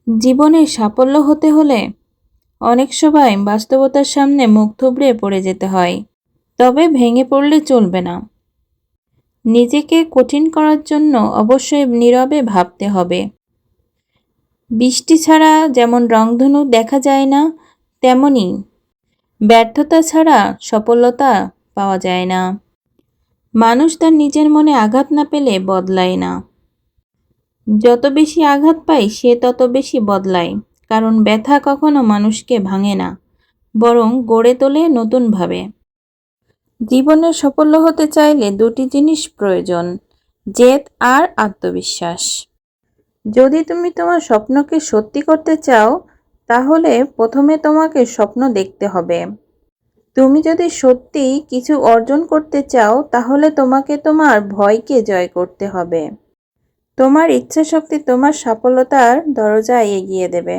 জীবনে সাফল্য হতে হলে অনেক সময় বাস্তবতার সামনে মুখ থুবড়ে পড়ে যেতে হয়। তবে ভেঙে পড়লে চলবে না। নিজেকে কঠিন করার জন্য অবশ্যই নীরবে ভাবতে হবে। বৃষ্টি ছাড়া যেমন রংধনু দেখা যায় না, তেমনি ব্যর্থতা ছাড়া সফলতা পাওয়া যায় না। মানুষ তার নিজের মনে আঘাত না পেলে বদলায় না। যত বেশি আঘাত পায় সে তত বেশি বদলায়, কারণ ব্যথা কখনো মানুষকে ভাঙে না, বরং গড়ে তোলে নতুনভাবে। জীবনে সফল হতে চাইলে দুটি জিনিস প্রয়োজন: জেদ আর আত্মবিশ্বাস। যদি তুমি তোমার স্বপ্নকে সত্যি করতে চাও, তাহলে প্রথমে তোমাকে স্বপ্ন দেখতে হবে। তুমি যদি সত্যি কিছু অর্জন করতে চাও, তাহলে তোমাকে তোমার ভয়কে জয় করতে হবে। তোমার ইচ্ছাশক্তি তোমার সফলতার দরজায় এগিয়ে দেবে।